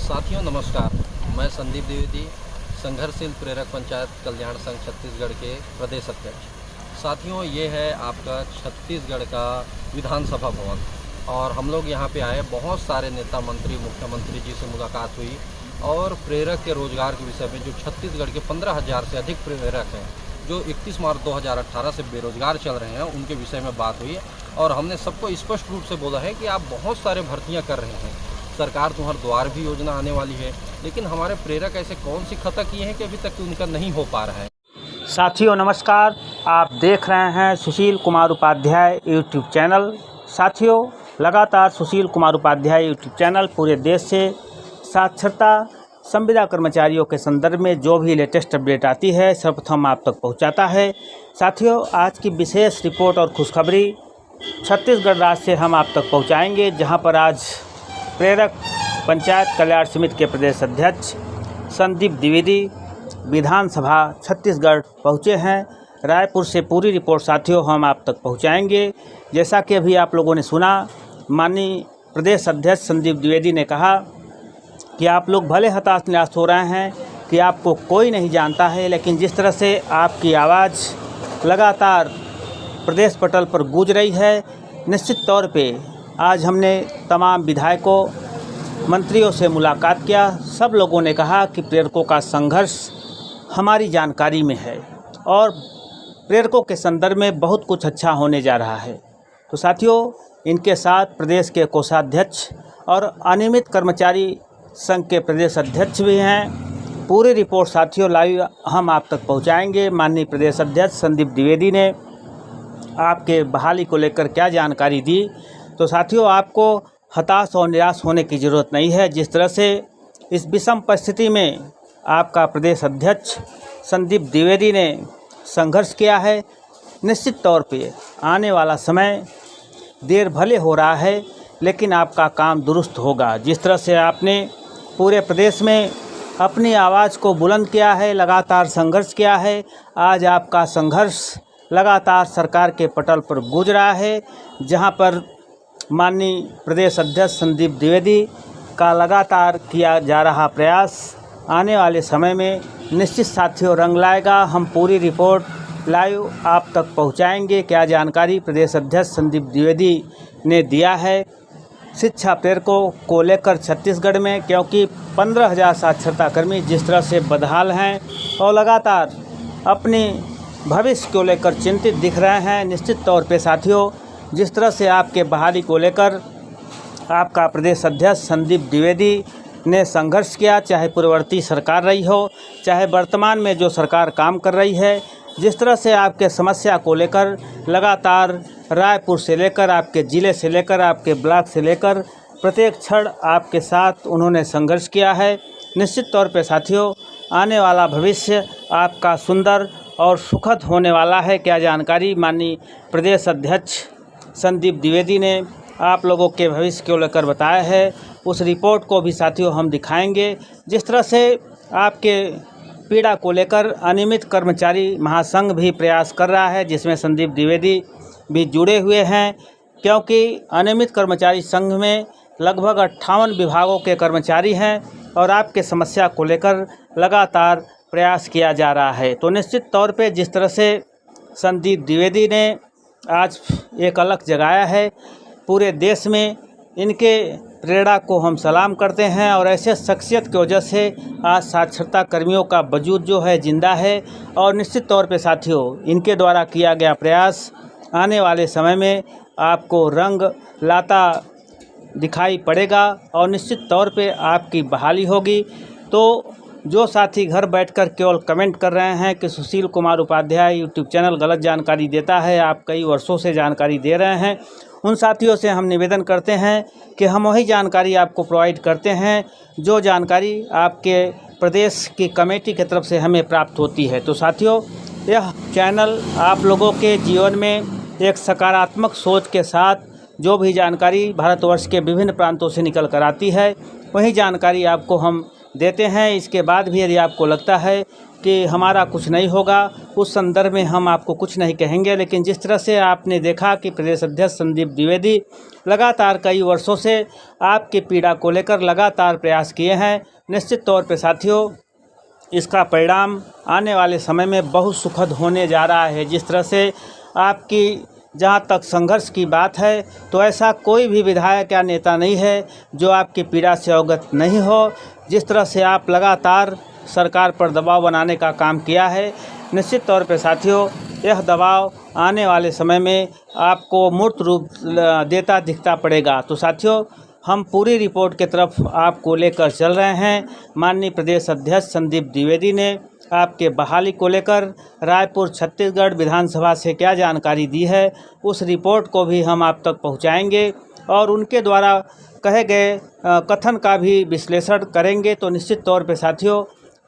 साथियों नमस्कार, मैं संदीप द्विवेदी, संघर्षशील प्रेरक पंचायत कल्याण संघ छत्तीसगढ़ के प्रदेश अध्यक्ष। साथियों, ये है आपका छत्तीसगढ़ का विधानसभा भवन और हम लोग यहाँ पे आए। बहुत सारे नेता मंत्री, मुख्यमंत्री जी से मुलाकात हुई और प्रेरक के रोजगार के विषय में जो छत्तीसगढ़ के 15,000 से अधिक प्रेरक हैं जो 31 मार्च 2018 से बेरोजगार चल रहे हैं, उनके विषय में बात हुई और हमने सबको स्पष्ट रूप से बोला है कि आप बहुत सारे भर्तियाँ कर रहे हैं, सरकार तुम्हारे द्वार भी योजना आने वाली है, लेकिन हमारे प्रेरक ऐसे कौन सी खता किए हैं कि अभी तक उनका नहीं हो पा रहा है। साथियों नमस्कार, आप देख रहे हैं सुशील कुमार उपाध्याय यूट्यूब चैनल। साथियों, लगातार सुशील कुमार उपाध्याय यूट्यूब चैनल पूरे देश से साक्षरता संविदा कर्मचारियों के संदर्भ में जो भी लेटेस्ट अपडेट आती है सर्वप्रथम आप तक पहुंचाता है। साथियों, आज की विशेष रिपोर्ट और खुशखबरी छत्तीसगढ़ राज्य से हम आप तक पहुंचाएंगे, जहां पर आज प्रेरक पंचायत कल्याण समिति के प्रदेश अध्यक्ष संदीप द्विवेदी विधानसभा छत्तीसगढ़ पहुंचे हैं। रायपुर से पूरी रिपोर्ट साथियों हम आप तक पहुंचाएंगे। जैसा कि अभी आप लोगों ने सुना, माननीय प्रदेश अध्यक्ष संदीप द्विवेदी ने कहा कि आप लोग भले हताश निराश हो रहे हैं कि आपको कोई नहीं जानता है, लेकिन जिस तरह से आपकी आवाज़ लगातार प्रदेश पटल पर गूंज रही है, निश्चित तौर पे आज हमने तमाम विधायकों, मंत्रियों से मुलाकात किया। सब लोगों ने कहा कि प्रेरकों का संघर्ष हमारी जानकारी में है और प्रेरकों के संदर्भ में बहुत कुछ अच्छा होने जा रहा है। तो साथियों, इनके साथ प्रदेश के कोषाध्यक्ष और अनियमित कर्मचारी संघ के प्रदेश अध्यक्ष भी हैं। पूरी रिपोर्ट साथियों लाइव हम आप तक पहुंचाएंगे। माननीय प्रदेश अध्यक्ष संदीप द्विवेदी ने आपके बहाली को लेकर क्या जानकारी दी, तो साथियों आपको हताश और निराश होने की ज़रूरत नहीं है। जिस तरह से इस विषम परिस्थिति में आपका प्रदेश अध्यक्ष संदीप द्विवेदी ने संघर्ष किया है, निश्चित तौर पे आने वाला समय देर भले हो रहा है लेकिन आपका काम दुरुस्त होगा। जिस तरह से आपने पूरे प्रदेश में अपनी आवाज़ को बुलंद किया है, लगातार संघर्ष किया है, आज आपका संघर्ष लगातार सरकार के पटल पर गूंज रहा है, जहां पर माननीय प्रदेश अध्यक्ष संदीप द्विवेदी का लगातार किया जा रहा प्रयास आने वाले समय में निश्चित साथियों रंग लाएगा। हम पूरी रिपोर्ट लाइव आप तक पहुंचाएंगे। क्या जानकारी प्रदेश अध्यक्ष संदीप द्विवेदी ने दिया है शिक्षा प्रेरकों को लेकर छत्तीसगढ़ में, क्योंकि 15,000 साक्षरता कर्मी जिस तरह से बदहाल हैं और लगातार अपनी भविष्य को लेकर चिंतित दिख रहे हैं। निश्चित तौर पे साथियों, जिस तरह से आपके बहाली को लेकर आपका प्रदेश अध्यक्ष संदीप द्विवेदी ने संघर्ष किया, चाहे पूर्ववर्ती सरकार रही हो, चाहे वर्तमान में जो सरकार काम कर रही है, जिस तरह से आपके समस्या को लेकर लगातार रायपुर से लेकर आपके ज़िले से लेकर आपके ब्लॉक से लेकर प्रत्येक क्षण आपके साथ उन्होंने संघर्ष किया है। निश्चित तौर पे साथियों आने वाला भविष्य आपका सुंदर और सुखद होने वाला है। क्या जानकारी माननीय प्रदेश अध्यक्ष संदीप द्विवेदी ने आप लोगों के भविष्य को लेकर बताया है, उस रिपोर्ट को भी साथियों हम दिखाएंगे। जिस तरह से आपके पीड़ा को लेकर अनियमित कर्मचारी महासंघ भी प्रयास कर रहा है, जिसमें संदीप द्विवेदी भी जुड़े हुए हैं, क्योंकि अनियमित कर्मचारी संघ में लगभग 58 विभागों के कर्मचारी हैं और आपके समस्या को लेकर लगातार प्रयास किया जा रहा है। तो निश्चित तौर पे जिस तरह से संदीप द्विवेदी ने आज एक अलग जगाया है, पूरे देश में इनके प्रेरणा को हम सलाम करते हैं और ऐसे शख्सियत की वजह से आज साक्षरता कर्मियों का वजूद जो है जिंदा है। और निश्चित तौर पे साथियों इनके द्वारा किया गया प्रयास आने वाले समय में आपको रंग लाता दिखाई पड़ेगा और निश्चित तौर पे आपकी बहाली होगी। तो जो साथी घर बैठकर केवल कमेंट कर रहे हैं कि सुशील कुमार उपाध्याय यूट्यूब चैनल गलत जानकारी देता है, आप कई वर्षों से जानकारी दे रहे हैं, उन साथियों से हम निवेदन करते हैं कि हम वही जानकारी आपको प्रोवाइड करते हैं जो जानकारी आपके प्रदेश की कमेटी की तरफ से हमें प्राप्त होती है। तो साथियों, यह चैनल आप लोगों के जीवन में एक सकारात्मक सोच के साथ जो भी जानकारी भारतवर्ष के विभिन्न प्रांतों से निकल कर आती है, वही जानकारी आपको हम देते हैं। इसके बाद भी यदि आपको लगता है कि हमारा कुछ नहीं होगा, उस संदर्भ में हम आपको कुछ नहीं कहेंगे। लेकिन जिस तरह से आपने देखा कि प्रदेश अध्यक्ष संदीप द्विवेदी लगातार कई वर्षों से आपकी पीड़ा को लेकर लगातार प्रयास किए हैं, निश्चित तौर पे साथियों इसका परिणाम आने वाले समय में बहुत सुखद होने जा रहा है। जिस तरह से आपकी जहाँ तक संघर्ष की बात है, तो ऐसा कोई भी विधायक या नेता नहीं है जो आपकी पीड़ा से अवगत नहीं हो। जिस तरह से आप लगातार सरकार पर दबाव बनाने का काम किया है, निश्चित तौर पे साथियों यह दबाव आने वाले समय में आपको मूर्त रूप देता दिखता पड़ेगा। तो साथियों हम पूरी रिपोर्ट की तरफ आपको लेकर चल रहे हैं। माननीय प्रदेश अध्यक्ष संदीप द्विवेदी ने आपके बहाली को लेकर रायपुर छत्तीसगढ़ विधानसभा से क्या जानकारी दी है, उस रिपोर्ट को भी हम आप तक पहुंचाएंगे और उनके द्वारा कहे गए कथन का भी विश्लेषण करेंगे। तो निश्चित तौर पे साथियों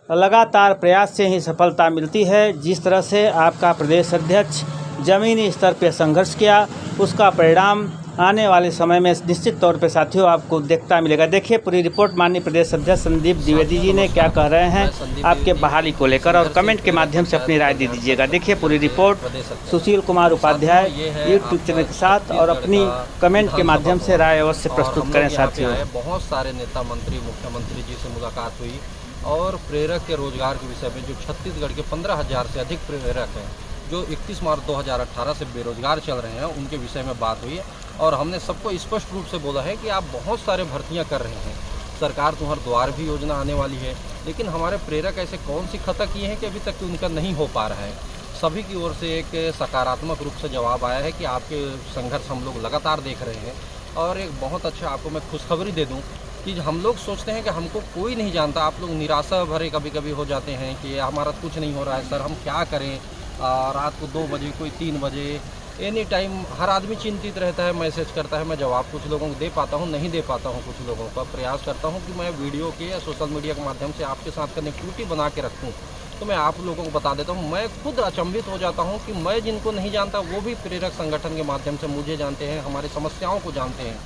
लगातार प्रयास से ही सफलता मिलती है। जिस तरह से आपका प्रदेश अध्यक्ष ज़मीनी स्तर पर संघर्ष किया, उसका परिणाम आने वाले समय में निश्चित तौर पे साथियों आपको देखता मिलेगा। देखिए पूरी रिपोर्ट माननीय प्रदेश अध्यक्ष संदीप द्विवेदी जी ने क्या कह रहे हैं आपके बहाली को लेकर, और कमेंट के माध्यम से अपनी राय दे दीजिएगा। देखिए पूरी report Sushil Kumar Upadhyay YouTube channel के साथ, और अपनी कमेंट के माध्यम से राय अवश्य प्रस्तुत करें साथियों। बहुत सारे नेता मंत्री मुख्यमंत्री जी से मुलाकात हुई और प्रेरक के रोजगार के विषय में जो छत्तीसगढ़ के 15,000 से अधिक प्रेरक हैं जो 31 मार्च 2018 से बेरोजगार चल रहे हैं, उनके विषय में बात हुई है। और हमने सबको स्पष्ट रूप से बोला है कि आप बहुत सारे भर्तियां कर रहे हैं, सरकार तुम्हारे द्वार भी योजना आने वाली है, लेकिन हमारे प्रेरक ऐसे कौन सी खता किए हैं कि अभी तक उनका नहीं हो पा रहा है। सभी की ओर से एक सकारात्मक रूप से जवाब आया है कि आपके संघर्ष हम लोग लगातार देख रहे हैं। और एक बहुत अच्छा आपको मैं खुशखबरी दे दूँ कि हम लोग सोचते हैं कि हमको कोई नहीं जानता, आप लोग निराशा भरे कभी कभी हो जाते हैं कि हमारा कुछ नहीं हो रहा है सर, हम क्या करें। रात को 2 बजे कोई 3 बजे एनी टाइम हर आदमी चिंतित रहता है, मैसेज करता है। मैं जवाब कुछ लोगों को दे पाता हूँ, नहीं दे पाता हूँ कुछ लोगों का। प्रयास करता हूँ कि मैं वीडियो के या सोशल मीडिया के माध्यम से आपके साथ कनेक्टिविटी बना के रखूँ। तो मैं आप लोगों को बता देता हूँ, मैं खुद अचंभित हो जाता हूँ कि मैं जिनको नहीं जानता वो भी प्रेरक संगठन के माध्यम से मुझे जानते हैं, हमारी समस्याओं को जानते हैं।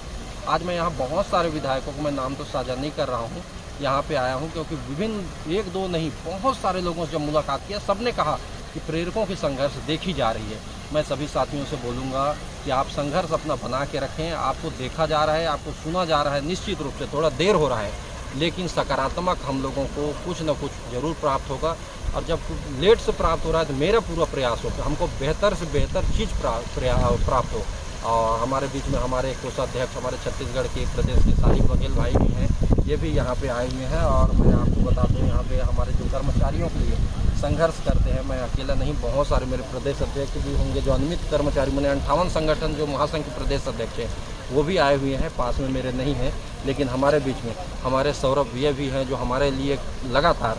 आज मैं यहाँ बहुत सारे विधायकों को, मैं नाम तो साझा नहीं कर रहा हूँ, यहाँ पे आया हूँ क्योंकि विभिन्न 1-2 नहीं बहुत सारे लोगों से जब मुलाकात किया, सबने कहा कि प्रेरकों की संघर्ष देखी जा रही है। मैं सभी साथियों से बोलूँगा कि आप संघर्ष अपना बना के रखें, आपको देखा जा रहा है, आपको सुना जा रहा है। निश्चित रूप से थोड़ा देर हो रहा है, लेकिन सकारात्मक हम लोगों को कुछ न कुछ ज़रूर प्राप्त होगा। और जब लेट से प्राप्त हो रहा है तो मेरा पूरा प्रयास हो कि हमको बेहतर से बेहतर चीज़ प्राप्त हो। और हमारे बीच में हमारे कोषाध्यक्ष हमारे छत्तीसगढ़ के प्रदेश के साहिब बघेल भाई भी हैं, ये भी यहाँ पे आए हुए हैं। और मैं आपको बता दूँ यहाँ पे हमारे जो कर्मचारियों के लिए संघर्ष करते हैं, मैं अकेला नहीं, बहुत सारे मेरे प्रदेश अध्यक्ष भी होंगे जो अनियमित कर्मचारी, मैंने 58 संगठन जो महासंघ के प्रदेश अध्यक्ष हैं वो भी आए हुए हैं, पास में मेरे नहीं हैं। लेकिन हमारे बीच में हमारे सौरभ भैया भी हैं जो हमारे लिए लगातार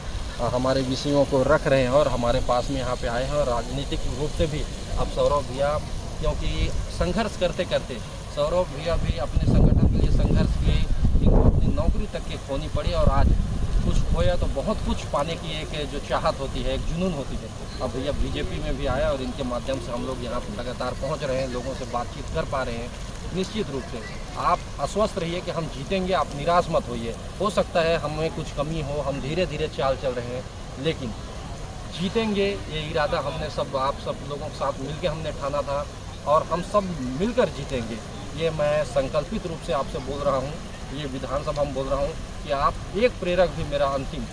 हमारे विषयों को रख रहे हैं और हमारे पास में यहाँ पे आए हैं। और राजनीतिक रूप से भी अब सौरभ भैया, क्योंकि संघर्ष करते करते सौरभ भैया भी अपने संगठन के लिए संघर्ष किए, इनको अपनी नौकरी तक की खोनी पड़ी और आज कुछ खोया तो बहुत कुछ पाने की एक जो चाहत होती है, एक जुनून होती है। अब भैया बीजेपी में भी आया और इनके माध्यम से हम लोग यहाँ पर लगातार पहुँच रहे हैं, लोगों से बातचीत कर पा रहे हैं। निश्चित रूप से आप आश्वस्त रहिए कि हम जीतेंगे, आप निराश मत होइए। हो सकता है हमें कुछ कमी हो, हम धीरे धीरे चाल चल रहे हैं, लेकिन जीतेंगे ये इरादा हमने सब आप सब लोगों के साथ मिलकर हमने ठाना था और हम सब मिलकर जीतेंगे। ये मैं संकल्पित रूप से आपसे बोल रहा हूँ, ये विधानसभा में बोल रहा हूँ कि आप एक प्रेरक भी मेरा अंतिम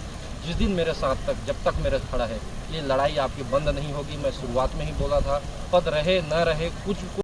जिस दिन मेरे साथ तक जब तक मेरे खड़ा है, ये लड़ाई आपकी बंद नहीं होगी। मैं शुरुआत में ही बोला था, पद रहे न रहे कुछ